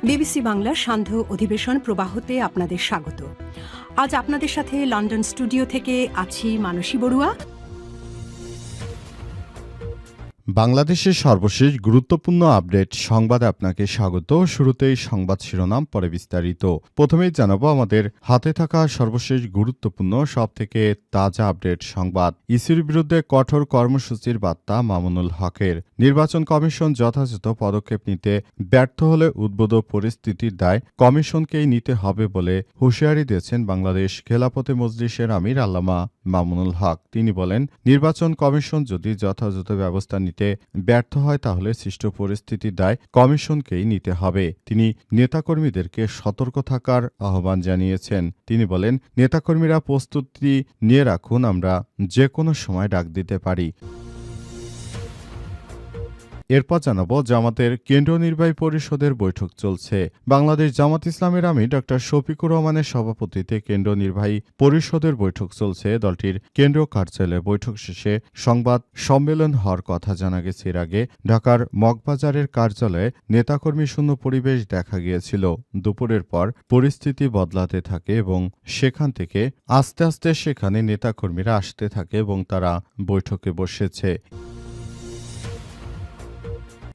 BBC বাংলার সান্ধ্য অধিবেশন প্রবাহতে আপনাদের স্বাগত। আজ আপনাদের সাথে লন্ডন স্টুডিও থেকে আছি মানসী বড়ুয়া। বাংলাদেশের সর্বশেষ গুরুত্বপূর্ণ আপডেট সংবাদে আপনাকে স্বাগত। শুরুতেই সংবাদ শিরোনাম, পরে বিস্তারিত। প্রথমেই জানাবো আমাদের হাতে থাকা সর্বশেষ গুরুত্বপূর্ণ সবথেকে তাজা আপডেট সংবাদ। ইসির বিরুদ্ধে কঠোর কর্মসূচির বার্তা মামুনুল হকের। নির্বাচন কমিশন যথাযথ পদক্ষেপ নিতে ব্যর্থ হলে উদ্ভূত পরিস্থিতির দায় কমিশনকেই নিতে হবে বলে হুঁশিয়ারি দিয়েছেন বাংলাদেশ খেলাফতে মজলিসের আমির আল্লামা মামুনুল হক। তিনি বলেন, নির্বাচন কমিশন যদি যথাযথ ব্যবস্থা নিতে ব্যর্থ হয় তাহলে সৃষ্ট পরিস্থিতির দায় কমিশনকেই নিতে হবে। তিনি নেতাকর্মীদেরকে সতর্ক থাকার আহ্বান জানিয়েছেন। তিনি বলেন, নেতাকর্মীরা প্রস্তুতি নিয়ে রাখুন, আমরা যে কোনো সময় ডাক দিতে পারি। এরপর জানাবো জামাতের কেন্দ্রীয় নির্বাহী পরিষদের বৈঠক চলছে। বাংলাদেশ জামাত ইসলামের আমির ডক্টর শফিকুর রহমানের সভাপতিত্বে কেন্দ্রীয় নির্বাহী পরিষদের বৈঠক চলছে। দলটির কেন্দ্রীয় কার্যালয়ে বৈঠক শেষে সংবাদ সম্মেলন হওয়ার কথা জানা গেছে। এর আগে ঢাকার মগবাজারের কার্যালয়ে নেতাকর্মী শূন্য পরিবেশ দেখা গিয়েছিল। দুপুরের পর পরিস্থিতি বদলাতে থাকে এবং সেখান থেকে আস্তে আস্তে সেখানে নেতাকর্মীরা আসতে থাকে এবং তারা বৈঠকে বসেছে।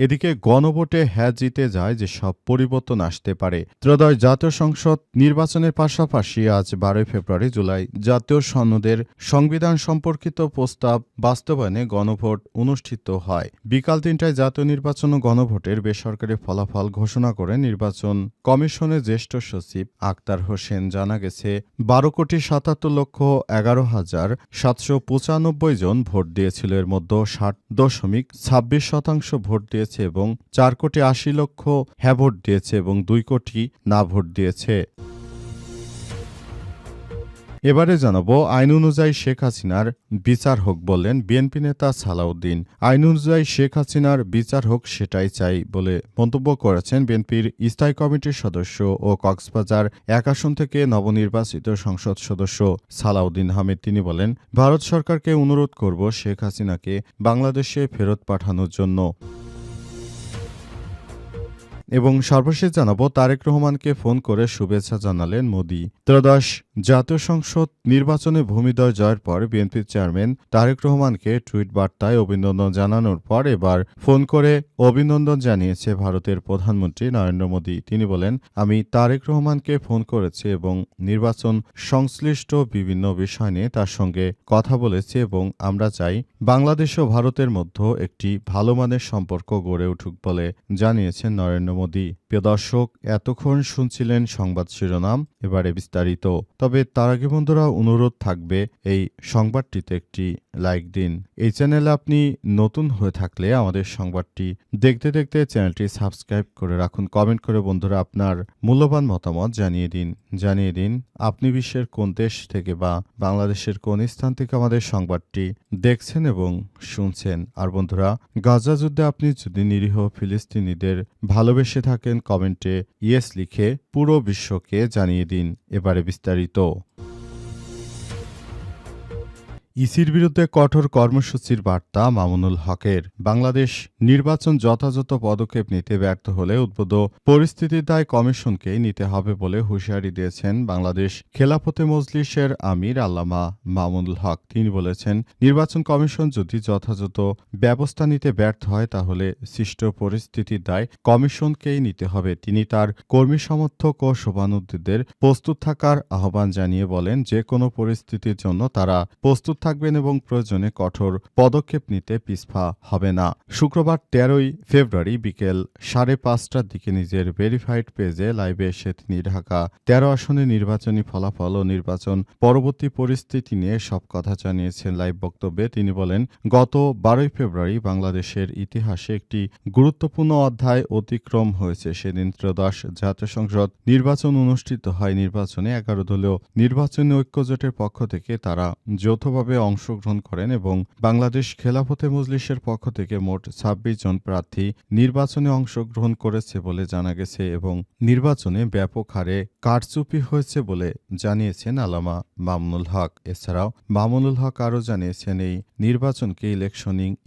এদিকে গণভোটে হ্যাঁ জিতে যায় যে সব পরিবর্তন আসতে পারে। ত্রয়োদশ জাতীয় সংসদ নির্বাচনের পাশাপাশি আজ 12 ফেব্রুয়ারি জুলাই জাতীয় সনদের সংবিধান সম্পর্কিত প্রস্তাব বাস্তবায়নে গণভোট অনুষ্ঠিত হয়। বিকাল ৩টায় জাতীয় নির্বাচন ও গণভোটের বেসরকারি ফলাফল ঘোষণা করে নির্বাচন কমিশনের জ্যেষ্ঠ সচিব আক্তার হোসেন। জানা গেছে 12,77,11,795 জন ভোট দিয়েছিল। এর মধ্যে 60.26% ভোট দিয়েছে এবং 4,80,00,000 হ্যাঁ ভোট দিয়েছে এবং 2 কোটি না ভোট দিয়েছে। এবারে জানাবো আইন অনুযায়ী শেখ হাসিনার বিচার হোক বললেন বিএনপি নেতা সালাউদ্দিন। আইন অনুযায়ী শেখ হাসিনার বিচার হোক সেটাই চাই বলে মন্তব্য করেছেন বিএনপির স্থায়ী কমিটির সদস্য ও কক্সবাজার 1 আসন থেকে নবনির্বাচিত সংসদ সদস্য সালাউদ্দিন আহমেদ। তিনি বলেন, ভারত সরকারকে অনুরোধ করব শেখ হাসিনাকে বাংলাদেশে ফেরত পাঠানোর জন্য। এবং সর্বশেষ জানাবো তারেক রহমানকে ফোন করে শুভেচ্ছা জানালেন মোদি। ত্রয়োদশ জাতীয় সংসদ নির্বাচনে ভূমিদয় জয়ের পর বিএনপির চেয়ারম্যান তারেক রহমানকে টুইট বার্তায় অভিনন্দন জানানোর পর এবার ফোন করে অভিনন্দন জানিয়েছে ভারতের প্রধানমন্ত্রী নরেন্দ্র মোদি। তিনি বলেন, আমি তারেক রহমানকে ফোন করেছি এবং নির্বাচন সংশ্লিষ্ট বিভিন্ন বিষয় নিয়ে তার সঙ্গে কথা বলেছি এবং আমরা চাই বাংলাদেশ ও ভারতের মধ্যে একটি ভালো মানের সম্পর্ক গড়ে উঠুক বলে জানিয়েছেন নরেন্দ্র মোদি। প্রিয় দর্শক, এতক্ষণ শুনছিলেন সংবাদ শিরোনাম, এবারে বিস্তারিত। তবে তার আগে বন্ধুরা অনুরোধ থাকবে এই সংবাদটিতে একটি লাইক দিন। এই চ্যানেলে আপনি নতুন হয়ে থাকলে আমাদের সংবাদটি দেখতে দেখতে চ্যানেলটি সাবস্ক্রাইব করে রাখুন। কমেন্ট করে বন্ধুরা আপনার মূল্যবান মতামত জানিয়ে দিন আপনি বিশ্বের কোন দেশ থেকে বা বাংলাদেশের কোন স্থান থেকে আমাদের সংবাদটি দেখছেন এবং শুনছেন। আর বন্ধুরা, গাজা যুদ্ধে আপনি যদি নিরীহ ফিলিস্তিনিদের ভালোবেসে থাকেন কমেন্টে ইয়েস লিখে পুরো বিশ্বকে জানিয়ে দিন। এবারে বিস্তারিত। ইসির বিরুদ্ধে কঠোর কর্মসূচির বার্তা মামুনুল হকের। বাংলাদেশ নির্বাচন যথাযথ পদক্ষেপ নিতে ব্যর্থ হলে উদ্ভূত পরিস্থিতির দায় কমিশনকেই নিতে হবে বলে হুঁশিয়ারি দিয়েছেন বাংলাদেশ খেলাফতে মজলিসের আমির আল্লামা মামুনুল হক। তিনি বলেছেন, নির্বাচন কমিশন যদি যথাযথ ব্যবস্থা নিতে ব্যর্থ হয় তাহলে সৃষ্ট পরিস্থিতির দায় কমিশনকেই নিতে হবে। তিনি তার কর্মী সমর্থক ও শুভানুদ্দীদের প্রস্তুত থাকার আহ্বান জানিয়ে বলেন, যে কোনো পরিস্থিতির জন্য তারা প্রস্তুত থাকবেন এবং প্রয়োজনে কঠোর পদক্ষেপ নিতে পিছপা হবে না। শুক্রবার 13 ফেব্রুয়ারি বিকেল 5:30টার দিকে নিজের ভেরিফাইড পেজে লাইভে এসে তিনি ঢাকা 13 আসনে নির্বাচনী ফলাফল ও নির্বাচন পরবর্তী পরিস্থিতি নিয়ে সব কথা জানিয়েছেন। লাইভ বক্তব্যে তিনি বলেন, গত 12 ফেব্রুয়ারি বাংলাদেশের ইতিহাসে একটি গুরুত্বপূর্ণ অধ্যায় অতিক্রম হয়েছে। সেদিন ত্রয়োদশ জাতীয় সংসদ নির্বাচন অনুষ্ঠিত হয়। নির্বাচনে 11 দলীয় নির্বাচনী ঐক্যজোটের পক্ষ থেকে তারা যৌথভাবে অংশগ্রহণ করেন এবং বাংলাদেশ খেলাফতে মজলিসের পক্ষ থেকে মোট 26 জন প্রার্থী নির্বাচনে অংশগ্রহণ করেছে বলে জানা গেছে এবং নির্বাচনে ব্যাপক হারে কারচুপি হয়েছে বলে জানিয়েছেন আল্লামা মামুনুল হক। এছাড়াও মামুনুল হক আরও জানিয়েছেন, এই নির্বাচনকে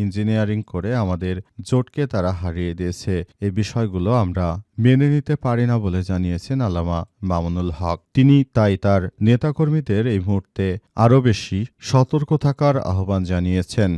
ইঞ্জিনিয়ারিং করে আমাদের জোটকে তারা হারিয়ে দিয়েছে। এই বিষয়গুলো আমরা মেনে নিতে পারি না বলে জানিয়েছেন আল্লামা মামুনুল হক। তিনি তাই তার নেতাকর্মীদের এই মুহূর্তে আরও বেশি সতর্ক থাকার আহ্বান জানিয়েছেন।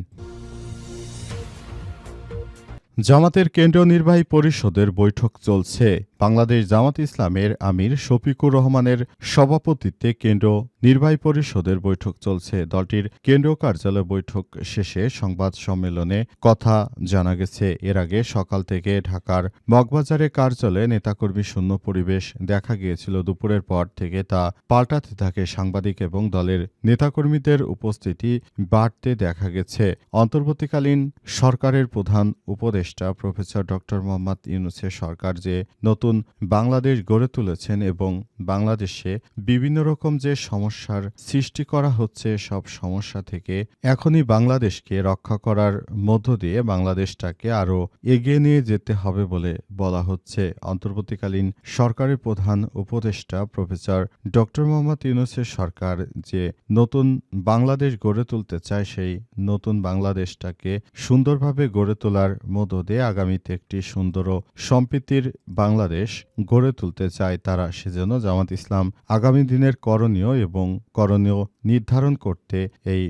জামাতের কেন্দ্রীয় নির্বাহী পরিষদের বৈঠক চলছে। বাংলাদেশ জামাত ইসলামের আমির শফিকুর রহমানের সভাপতিত্বে কেন্দ্রীয় নির্বাহী পরিষদের বৈঠক চলছে। দলটির কেন্দ্রীয় কার্যালয় বৈঠক শেষে সংবাদ সম্মেলনে কথা জানা গেছে। এর আগে সকাল থেকে ঢাকার মগবাজারে কার্যালয়ে নেতাকর্মী শূন্য পরিবেশ দেখা গিয়েছিল। দুপুরের পর থেকে তা পাল্টাতে থাকে। সাংবাদিক এবং দলের নেতাকর্মীদের উপস্থিতি বাড়তে দেখা গেছে। অন্তর্বর্তীকালীন সরকারের প্রধান উপদেষ্টা প্রফেসর ড. মোহাম্মদ ইউনূসের সরকার যে নতুন বাংলাদেশ গড়ে তুলেছেন এবং বাংলাদেশে বিভিন্ন রকম যে সমস্যার সৃষ্টি করা হচ্ছে, সব সমস্যা থেকে এখনই বাংলাদেশকে রক্ষা করার মধ্য দিয়ে বাংলাদেশটাকে আরও এগিয়ে নিয়ে যেতে হবে বলে বলা হচ্ছে। অন্তর্বর্তীকালীন সরকারের প্রধান উপদেষ্টা প্রফেসর ড. মোহাম্মদ ইউনূসের সরকার যে নতুন বাংলাদেশ গড়ে তুলতে চায়, সেই নতুন বাংলাদেশটাকে সুন্দরভাবে গড়ে তোলার মধ্য দিয়ে আগামীতে একটি সুন্দর ও সম্প্রীতির বাংলাদেশ গড়ে তুলতে চায় তারা। সেজন্য জামাত ইসলাম আগামী দিনের করণীয় এবং করণীয় নির্ধারণ করতে এই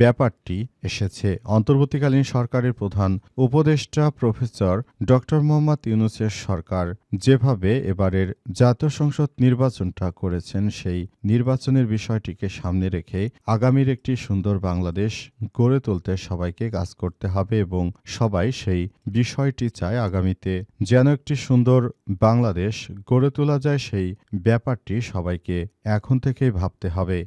ব্যাপারটি এসেছে। অন্তর্বর্তীকালীন সরকারের প্রধান উপদেষ্টা প্রফেসর ড. মোহাম্মদ ইউনূসের সরকার যেভাবে এবারের জাতীয় সংসদ নির্বাচনটা করেছেন, সেই নির্বাচনের বিষয়টিকে সামনে রেখে আগামীর একটি সুন্দর বাংলাদেশ গড়ে তুলতে সবাইকে কাজ করতে হবে এবং সবাই সেই বিষয়টি চায় আগামীতে যেন একটি সুন্দর বাংলাদেশ গড়ে তোলা যায়, সেই ব্যাপারটি সবাইকে এখন থেকেই ভাবতে হবে।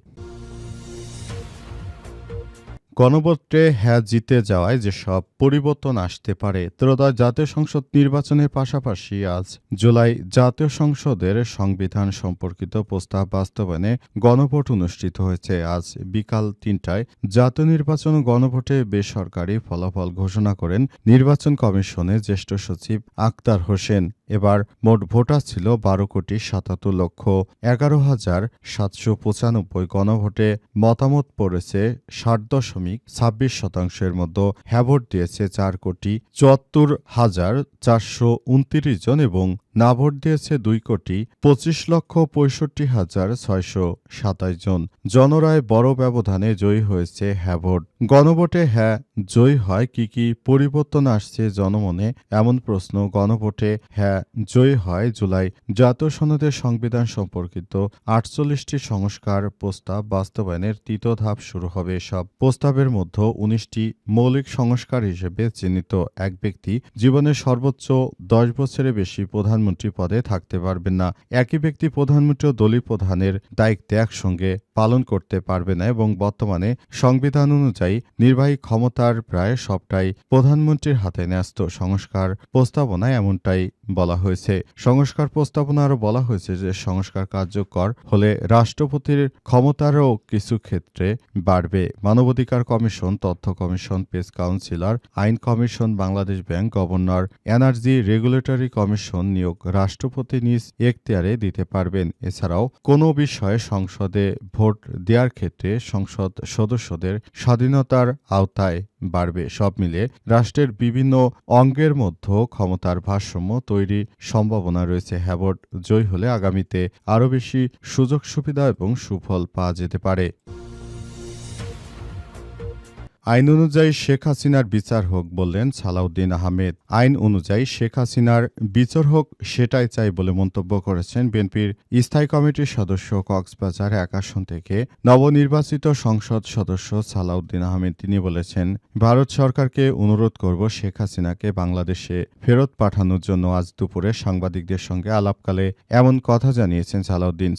গণভোটে হ্যাঁ জিতে যাওয়ায় যেসব পরিবর্তন আসতে পারে। ত্রয়োদশ জাতীয় সংসদ নির্বাচনের পাশাপাশি আজ জুলাই জাতীয় সংসদের সংবিধান সম্পর্কিত প্রস্তাব বাস্তবায়নে গণভোট অনুষ্ঠিত হয়েছে। আজ বিকাল ৩টায় জাতীয় নির্বাচন ও গণভোটে বেসরকারি ফলাফল ঘোষণা করেন নির্বাচন কমিশনের জ্যেষ্ঠ সচিব আক্তার হোসেন। এবার মোট ভোটার ছিল ১২,৭৭,১১,৭৯৫। গণভোটে মতামত পড়েছে ৬০.২৬%। মধ্যে হ্যাঁ ভোট দিয়েছে ৪,৭৪,৪২৯ জন এবং না ভোট দিয়েছে 2,25,65,627 জন। জনরায় বড় ব্যবধানে জয়ী হয়েছে হ্যাঁ ভোট। গণভোটে হ্যাঁ জয়ী হয় কি কি পরিবর্তন আসছে জনমনে, এমন প্রশ্ন। গণভোটে হ্যাঁ জয়ী হয় জুলাই জাতীয় সনদের সংবিধান সম্পর্কিত ৪৮টি সংস্কার প্রস্তাব বাস্তবায়নের তৃতীয় ধাপ শুরু হবে। সব প্রস্তাবের মধ্যে ১৯টি মৌলিক সংস্কার হিসেবে চিহ্নিত। এক ব্যক্তি জীবনের সর্বোচ্চ ১০ বছরের বেশি প্রধানমন্ত্রী পদে থাকতে পারবেন না। একই ব্যক্তি প্রধানমন্ত্রী ও দলীয় প্রধানের দায়িত্বে একসঙ্গে পালন করতে পারবে না এবং বর্তমানে সংবিধান অনুযায়ী নির্বাহী ক্ষমতার প্রায় সবটাই প্রধানমন্ত্রীর হাতে ন্যস্ত। সংস্কার প্রস্তাবনায় এমনটাই বলা হয়েছে। সংস্কার প্রস্তাবনা আরও বলা হয়েছে যে সংস্কার কার্যকর হলে রাষ্ট্রপতির ক্ষমতারও কিছু ক্ষেত্রে বাড়বে। মানবাধিকার কমিশন, তথ্য কমিশন, প্রেস কাউন্সিলর, আইন commission, Bangladesh bank, governor, energy regulatory commission নিয়োগ রাষ্ট্রপতি নিজ এখতিয়ারে দিতে পারবেন। এছাড়াও কোনো বিষয়ে সংসদে ভোট দেওয়ার ক্ষেত্রে সংসদ সদস্যদের স্বাধীনতার আওতায় বাড়বে। সব মিলে রাষ্ট্রের বিভিন্ন অঙ্গের মধ্যে ক্ষমতার ভারসাম্য তৈরি সম্ভাবনা রয়েছে। হ্যাঁ ভোট জয়ী হলে আগামীতে আরও বেশি সুযোগ সুবিধা এবং সুফল পাওয়া যেতে পারে। আইন অনুযায়ী শেখ হাসিনার বিচার হোক বললেন সালাউদ্দিন আহমেদ। আইন অনুযায়ী শেখ হাসিনার বিচার হোক সেটাই চাই বলে মন্তব্য করেছেন বিএনপির স্থায়ী কমিটির সদস্য কক্সবাজার ১ আসন থেকে নবনির্বাচিত সংসদ সদস্য সালাউদ্দিন আহমেদ। তিনি বলেছেন, ভারত সরকারকে অনুরোধ করব শেখ হাসিনাকে বাংলাদেশে ফেরত পাঠানোর জন্য। আজ দুপুরে সাংবাদিকদের সঙ্গে আলাপকালে এমন কথা জানিয়েছেন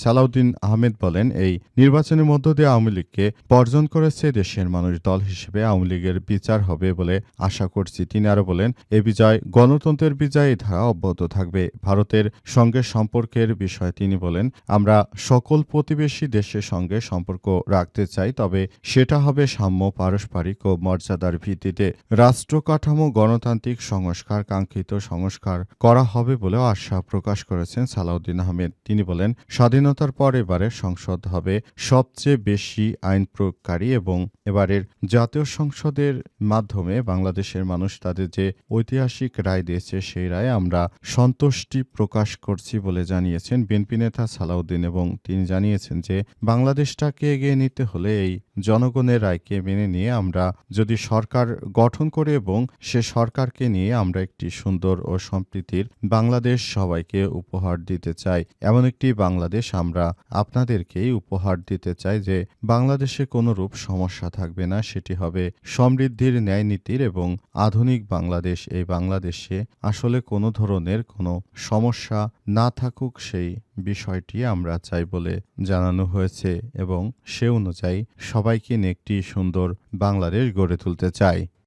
সালাউদ্দিন আহমেদ বলেন, এই নির্বাচনের মধ্য দিয়ে আওয়ামী লীগকে বর্জন করেছে দেশের মানুষ। দল হিসেবে আওয়ামী লীগের বিচার হবে বলে আশা করছি। তিনি আরো বলেন, এই বিজয় গণতন্ত্রের বিজয়, এই ধারা অব্যাহত থাকবে। ভারতের সঙ্গে সম্পর্কের বিষয়ে তিনি বলেন, আমরা সকল প্রতিবেশী দেশের সঙ্গে সম্পর্ক রাখতে চাই, তবে সেটা হবে সাম্য, পারস্পরিক ও মর্যাদার ভিত্তিতে। রাষ্ট্র কাঠামো গণতান্ত্রিক সংস্কার, কাঙ্ক্ষিত সংস্কার করা হবে বলেও আশা প্রকাশ করেছেন সালাউদ্দিন আহমেদ। তিনি বলেন, স্বাধীনতার পর এবারের সংসদ হবে সবচেয়ে বেশি আইন প্রয়োগকারী এবং এবারের জাতীয় জাতীয় সংসদের মাধ্যমে বাংলাদেশের মানুষ তাদের যে ঐতিহাসিক রায় দিয়েছে সেই রায়ে আমরা সন্তুষ্টি প্রকাশ করছি বলে জানিয়েছেন বিএনপি নেতা সালাউদ্দিন, এবং তিনি জানিয়েছেন যে বাংলাদেশটাকে এগিয়ে নিতে হলে এই জনগণের রায়কে মেনে নিয়ে আমরা যদি সরকার গঠন করে এবং সে সরকারকে নিয়ে আমরা একটি সুন্দর ও সম্প্রীতির বাংলাদেশ সবাইকে উপহার দিতে চাই। এমন একটি বাংলাদেশ আমরা আপনাদেরকেই উপহার দিতে চাই যে বাংলাদেশে কোনোরূপ সমস্যা থাকবে না, সেটি হবে সমৃদ্ধির, ন্যায় নীতির এবং আধুনিক বাংলাদেশ। এই বাংলাদেশে আসলে কোনো ধরনের কোনো সমস্যা না থাকুক, সেই বিষয়টি আমরা চাই বলে জানানো হয়েছে এবং সে অনুযায়ী সবাইকে নিয়ে একটি সুন্দর বাংলাদেশ গড়ে তুলতে চাই।